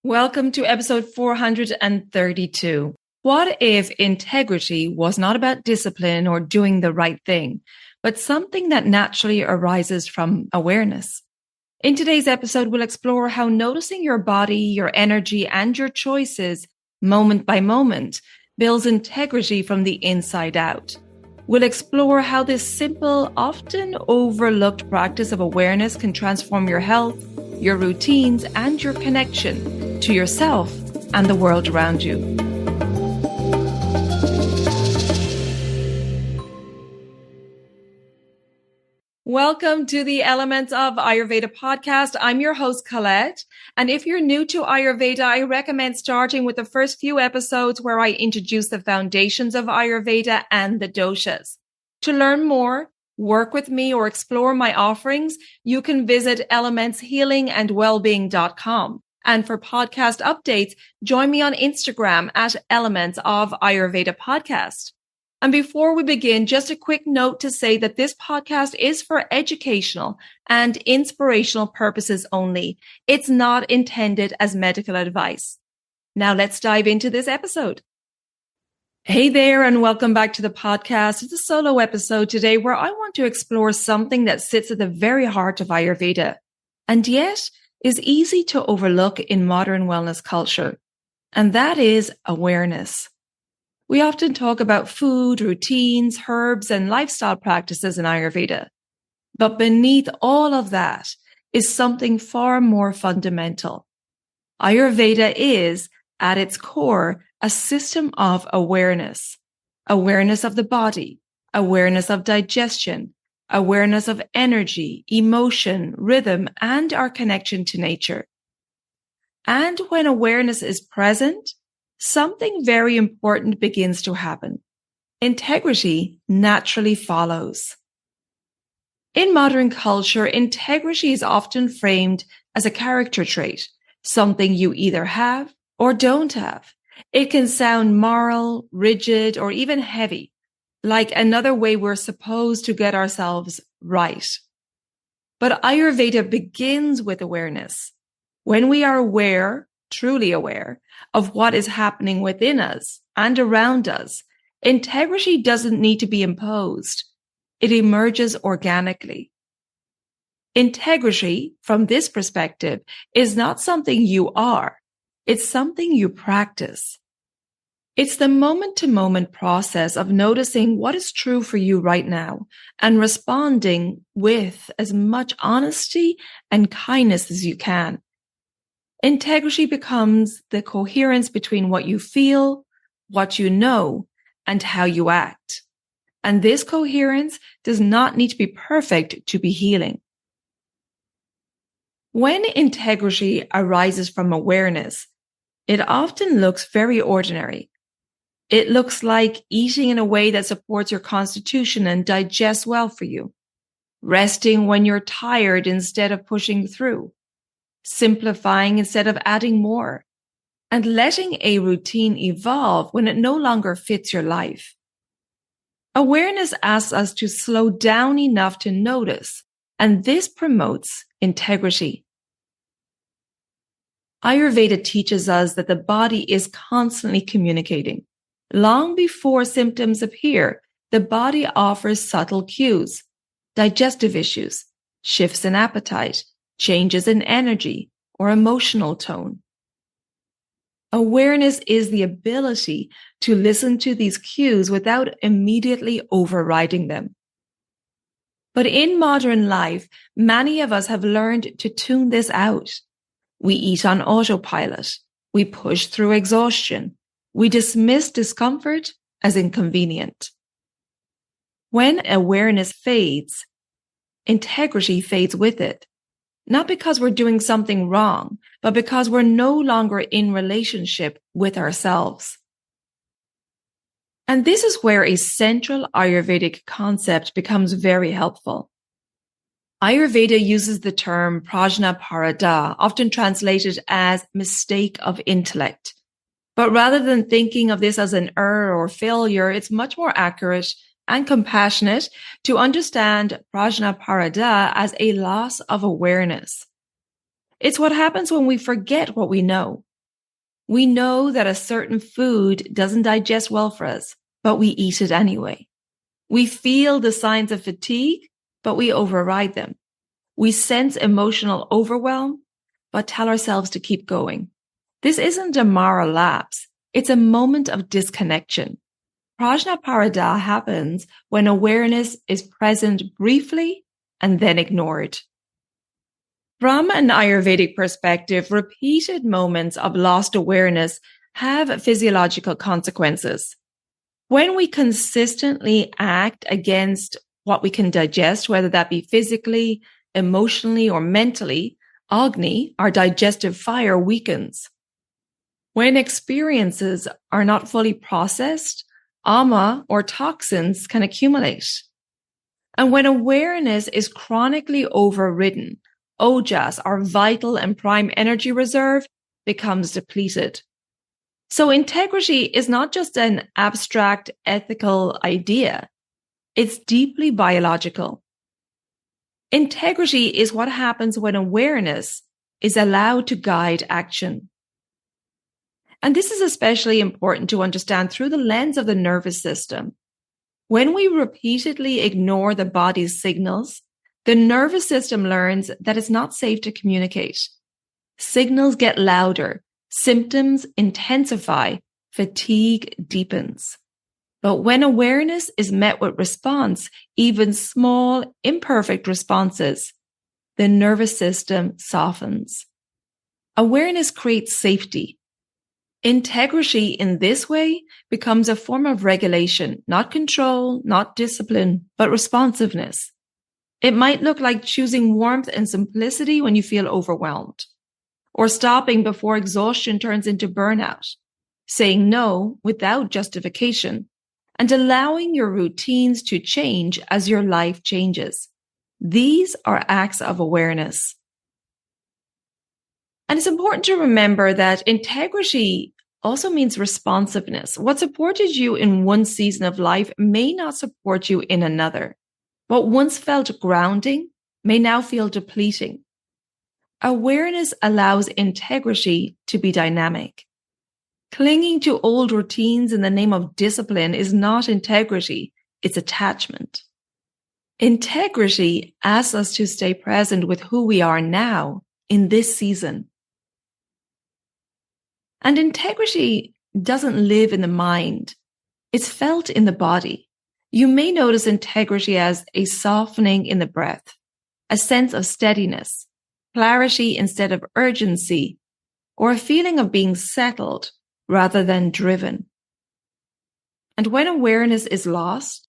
Welcome to episode 432. What if integrity was not about discipline or doing the right thing, but something that naturally arises from awareness? In today's episode, we'll explore how noticing your body, your energy, and your choices moment by moment builds integrity from the inside out. We'll explore how this simple, often overlooked practice of awareness can transform your health, your routines, and your connection to yourself and the world around you. Welcome to the Elements of Ayurveda podcast. I'm your host, Colette. And if you're new to Ayurveda, I recommend starting with the first few episodes where I introduce the foundations of Ayurveda and the doshas. To learn more, work with me, or explore my offerings, you can visit elementshealingandwellbeing.com. And for podcast updates, join me on Instagram at Elements of AyurvedaPodcast. And before we begin, just a quick note to say that this podcast is for educational and inspirational purposes only. It's not intended as medical advice. Now let's dive into this episode. Hey there, and welcome back to the podcast. It's a solo episode today where I want to explore something that sits at the very heart of Ayurveda, and yet is easy to overlook in modern wellness culture, and that is awareness. We often talk about food, routines, herbs, and lifestyle practices in Ayurveda. But beneath all of that is something far more fundamental. Ayurveda is, at its core, a system of awareness. Awareness of the body, awareness of digestion, awareness of energy, emotion, rhythm, and our connection to nature. And when awareness is present, something very important begins to happen. Integrity naturally follows. In modern culture, integrity is often framed as a character trait, something you either have or don't have. It can sound moral, rigid, or even heavy, like another way we're supposed to get ourselves right. But Ayurveda begins with awareness. When we are aware, truly aware, of what is happening within us and around us, integrity doesn't need to be imposed. It emerges organically. Integrity, from this perspective, is not something you are. It's something you practice. It's the moment-to-moment process of noticing what is true for you right now and responding with as much honesty and kindness as you can. Integrity becomes the coherence between what you feel, what you know, and how you act. And this coherence does not need to be perfect to be healing. When integrity arises from awareness, it often looks very ordinary. It looks like eating in a way that supports your constitution and digests well for you, resting when you're tired instead of pushing through, simplifying instead of adding more, and letting a routine evolve when it no longer fits your life. Awareness asks us to slow down enough to notice, and this promotes integrity. Ayurveda teaches us that the body is constantly communicating. Long before symptoms appear, the body offers subtle cues, digestive issues, shifts in appetite, changes in energy or emotional tone. Awareness is the ability to listen to these cues without immediately overriding them. But in modern life, many of us have learned to tune this out. We eat on autopilot. We push through exhaustion. We dismiss discomfort as inconvenient. When awareness fades, integrity fades with it. Not because we're doing something wrong, but because we're no longer in relationship with ourselves. And this is where a central Ayurvedic concept becomes very helpful. Ayurveda uses the term prajnaparada, often translated as mistake of intellect. But rather than thinking of this as an error or failure, it's much more accurate and compassionate to understand prajnaparada as a loss of awareness. It's what happens when we forget what we know, We know that a certain food doesn't digest well for us, but we eat it anyway. We feel the signs of fatigue, but we override them. We sense emotional overwhelm, but tell ourselves to keep going. This isn't a moral lapse. It's a moment of disconnection. Prajnaparada happens when awareness is present briefly and then ignored. From an Ayurvedic perspective, repeated moments of lost awareness have physiological consequences. When we consistently act against what we can digest, whether that be physically, emotionally, or mentally, Agni, our digestive fire, weakens. When experiences are not fully processed, Ama, or toxins, can accumulate. And when awareness is chronically overridden, Ojas, our vital and prime energy reserve, becomes depleted. So integrity is not just an abstract ethical idea. It's deeply biological. Integrity is what happens when awareness is allowed to guide action. And this is especially important to understand through the lens of the nervous system. When we repeatedly ignore the body's signals, the nervous system learns that it's not safe to communicate. Signals get louder, symptoms intensify, fatigue deepens. But when awareness is met with response, even small, imperfect responses, the nervous system softens. Awareness creates safety. Integrity in this way becomes a form of regulation, not control, not discipline, but responsiveness. It might look like choosing warmth and simplicity when you feel overwhelmed, or stopping before exhaustion turns into burnout, saying no without justification, and allowing your routines to change as your life changes. These are acts of awareness. And it's important to remember that integrity also means responsiveness. What supported you in one season of life may not support you in another. What once felt grounding may now feel depleting. Awareness allows integrity to be dynamic. Clinging to old routines in the name of discipline is not integrity, it's attachment. Integrity asks us to stay present with who we are now in this season. And integrity doesn't live in the mind. It's felt in the body. You may notice integrity as a softening in the breath, a sense of steadiness, clarity instead of urgency, or a feeling of being settled rather than driven. And when awareness is lost,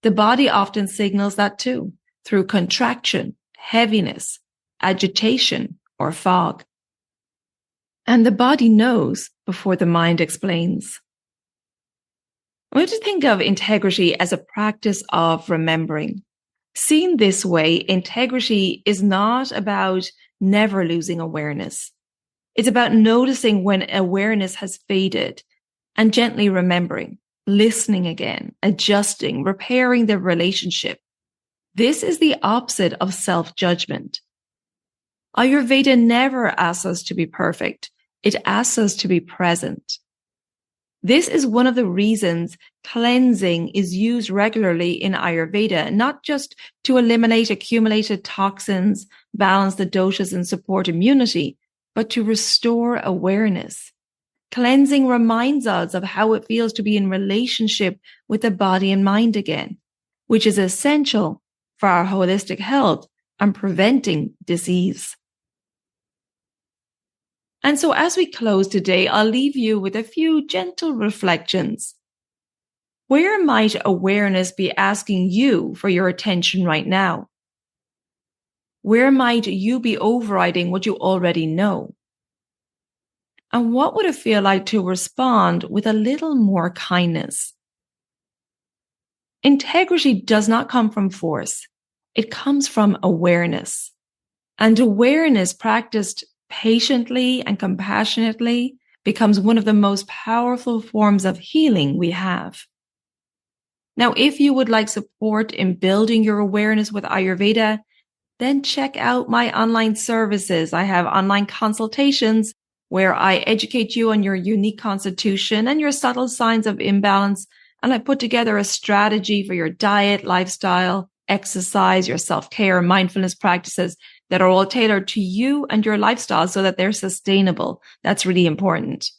the body often signals that too, through contraction, heaviness, agitation, or fog. And the body knows before the mind explains. I want to think of integrity as a practice of remembering. Seen this way, integrity is not about never losing awareness. It's about noticing when awareness has faded and gently remembering, listening again, adjusting, repairing the relationship. This is the opposite of self-judgment. Ayurveda never asks us to be perfect. It asks us to be present. This is one of the reasons cleansing is used regularly in Ayurveda, not just to eliminate accumulated toxins, balance the doshas, and support immunity, but to restore awareness. Cleansing reminds us of how it feels to be in relationship with the body and mind again, which is essential for our holistic health and preventing disease. And so as we close today, I'll leave you with a few gentle reflections. Where might awareness be asking you for your attention right now? Where might you be overriding what you already know? And what would it feel like to respond with a little more kindness? Integrity does not come from force. It comes from awareness. And awareness practiced patiently and compassionately becomes one of the most powerful forms of healing we have. Now, if you would like support in building your awareness with Ayurveda, then check out my online services. I have online consultations where I educate you on your unique constitution and your subtle signs of imbalance. And I put together a strategy for your diet, lifestyle, exercise, your self-care, mindfulness practices that are all tailored to you and your lifestyle so that they're sustainable. That's really important.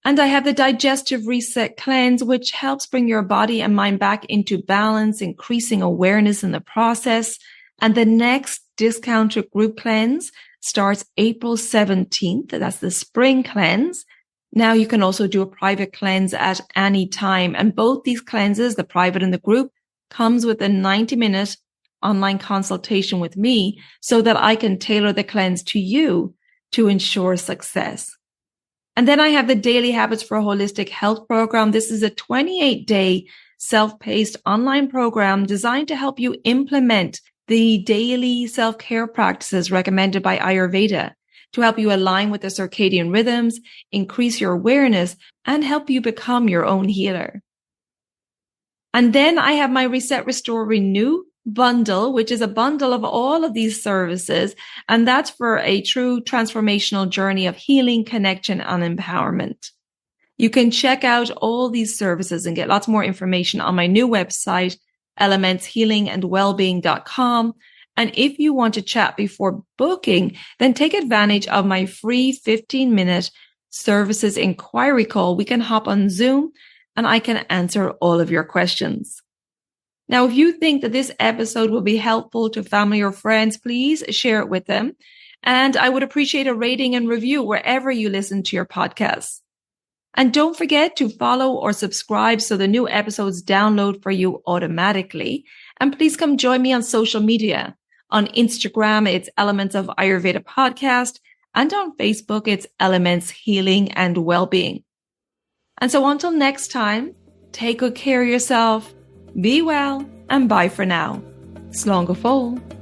And I have the Digestive Reset Cleanse, which helps bring your body and mind back into balance, increasing awareness in the process. And the next discounted group cleanse starts April 17th. That's the spring cleanse. Now you can also do a private cleanse at any time. And both these cleanses, the private and the group, comes with a 90-minute online consultation with me so that I can tailor the cleanse to you to ensure success. And then I have the Daily Habits for a Holistic Health program. This is a 28-day self-paced online program designed to help you implement the daily self-care practices recommended by Ayurveda to help you align with the circadian rhythms, increase your awareness, and help you become your own healer. And then I have my Reset, Restore, Renew bundle, which is a bundle of all of these services. And that's for a true transformational journey of healing, connection, and empowerment. You can check out all these services and get lots more information on my new website, elementshealingandwellbeing.com. And if you want to chat before booking, then take advantage of my free 15-minute services inquiry call. We can hop on Zoom and I can answer all of your questions. Now, if you think that this episode will be helpful to family or friends, please share it with them. And I would appreciate a rating and review wherever you listen to your podcasts. And don't forget to follow or subscribe so the new episodes download for you automatically. And please come join me on social media. On Instagram, it's Elements of Ayurveda Podcast. And on Facebook, it's Elements Healing and Wellbeing. And so until next time, take good care of yourself, be well, and bye for now. Slán go fóill.